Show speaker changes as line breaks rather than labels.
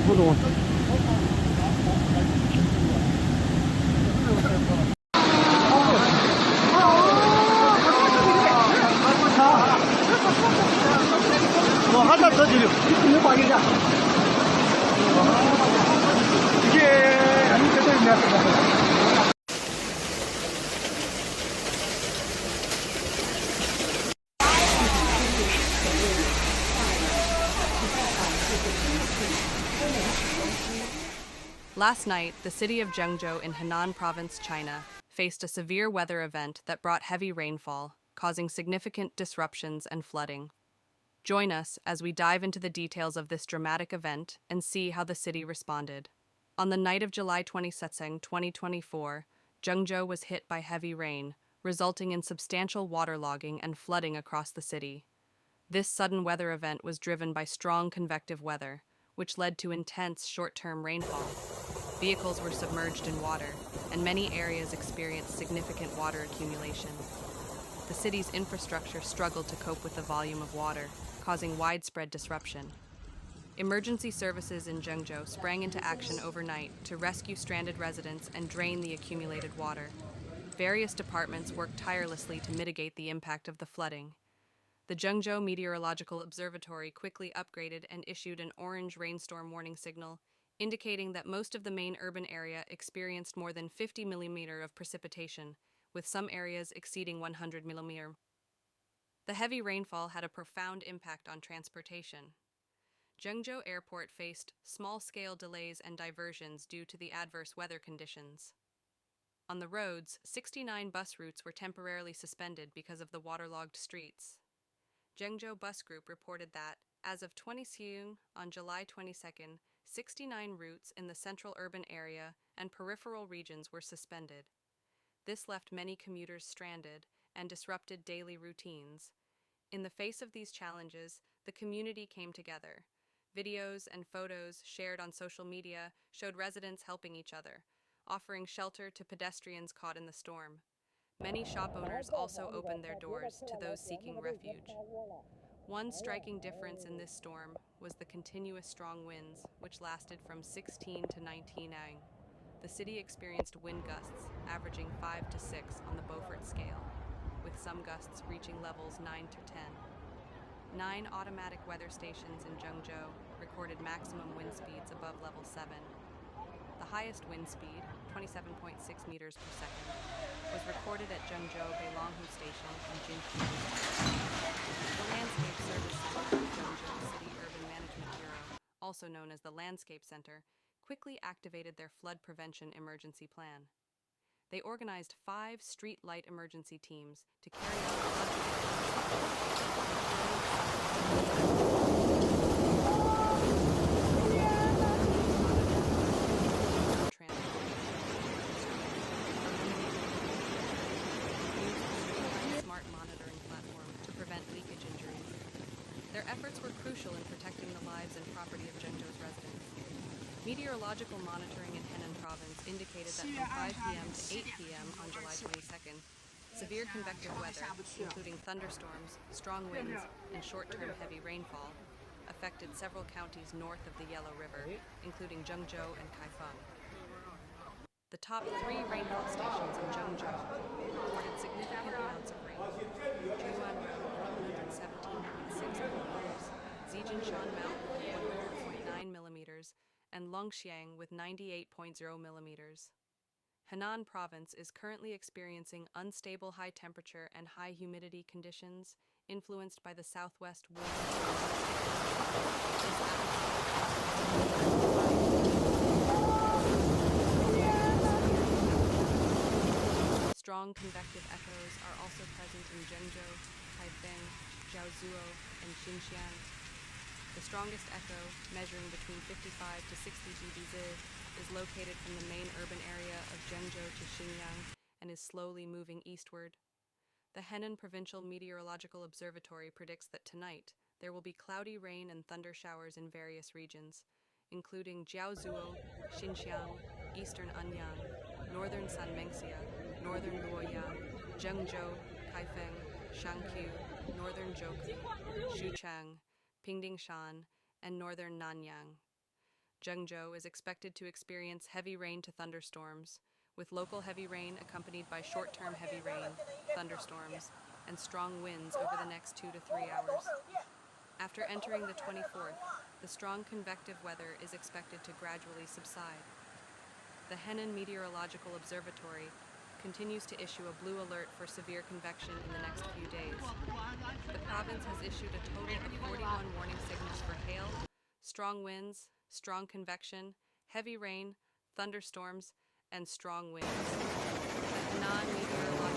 不懂。我还在车里头，你肯定发现的。이게 아무것도 있냐?
Last night, the city of Zhengzhou in Henan Province, China, faced a severe weather event that brought heavy rainfall, causing significant disruptions and flooding. Join us as we dive into the details of this dramatic event and see how the city responded. On the night of July 22, 2024, Zhengzhou was hit by heavy rain, resulting in substantial waterlogging and flooding across the city. This sudden weather event was driven by strong convective weather, which led to intense short-term rainfall. Vehicles were submerged in water, and many areas experienced significant water accumulation. The city's infrastructure struggled to cope with the volume of water, causing widespread disruption. Emergency services in Zhengzhou sprang into action overnight to rescue stranded residents and drain the accumulated water. Various departments worked tirelessly to mitigate the impact of the flooding. The Zhengzhou Meteorological Observatory quickly upgraded and issued an orange rainstorm warning signal, indicating that most of the main urban area experienced more than 50 mm of precipitation, with some areas exceeding 100 mm. The heavy rainfall had a profound impact on transportation. Zhengzhou Airport faced small-scale delays and diversions due to the adverse weather conditions. On the roads, 69 bus routes were temporarily suspended because of the waterlogged streets. Zhengzhou Bus Group reported that, as of 20 on July 22nd, 69 routes in the central urban area and peripheral regions were suspended. This left many commuters stranded and disrupted daily routines. In the face of these challenges, the community came together. Videos and photos shared on social media showed residents helping each other, offering shelter to pedestrians caught in the storm. Many shop owners also opened their doors to those seeking refuge. One striking difference in this storm was the continuous strong winds, which lasted from 16 to 19 ang. The city experienced wind gusts averaging 5 to 6 on the Beaufort scale, with some gusts reaching levels 9 to 10. 9 automatic weather stations in Zhengzhou recorded maximum wind speeds above level 7. The highest wind speed, 27.6 meters per second, was recorded at Zhengzhou Beilonghu Station in Jinqiang. The Landscape Service Center of Zhengzhou City Urban Management Bureau, also known as the Landscape Center, quickly activated their flood prevention emergency plan. They organized 5 street light emergency teams to carry out flood smart monitoring platform to prevent leakage injuries. Their efforts were crucial in protecting the lives and property of Zhengzhou's residents. Meteorological monitoring in Henan Province indicated that from 5 p.m. to 8 p.m. on July 22nd, severe convective weather, including thunderstorms, strong winds, and short-term heavy rainfall, affected several counties north of the Yellow River, including Zhengzhou and Kaifeng. The top 3 rainfall stations in Zhengzhou reported significant amounts of rain. Zhuan Road, 117.6 millimeters, Zhengzhou Mountain, 100.9 millimeters, and Longxiang with 98.0 millimeters. Henan Province is currently experiencing unstable high temperature and high humidity conditions influenced by the southwest wind. Strong convective echoes are also present in Zhengzhou, Kaifeng, Jiaozhou, and Xinjiang. The strongest echo, measuring between 55 to 60 dBz, is located from the main urban area of Zhengzhou to Xinjiang and is slowly moving eastward. The Henan Provincial Meteorological Observatory predicts that tonight there will be cloudy rain and thunder showers in various regions, including Jiaozhou, Xinjiang, eastern Anyang, northern Sanmenxia, northern Luoyang, Zhengzhou, Kaifeng, Shangqiu, northern Zhoukli, Xuchang, Pingdingshan, and northern Nanyang. Zhengzhou is expected to experience heavy rain to thunderstorms, with local heavy rain accompanied by short-term heavy rain, thunderstorms, and strong winds over the next 2 to 3 hours. After entering the 24th, the strong convective weather is expected to gradually subside. The Henan Meteorological Observatory continues to issue a blue alert for severe convection in the next few days. The province has issued a total of 41 warning signals for hail, strong winds, strong convection, heavy rain, thunderstorms, and strong winds. The Henan Meteorological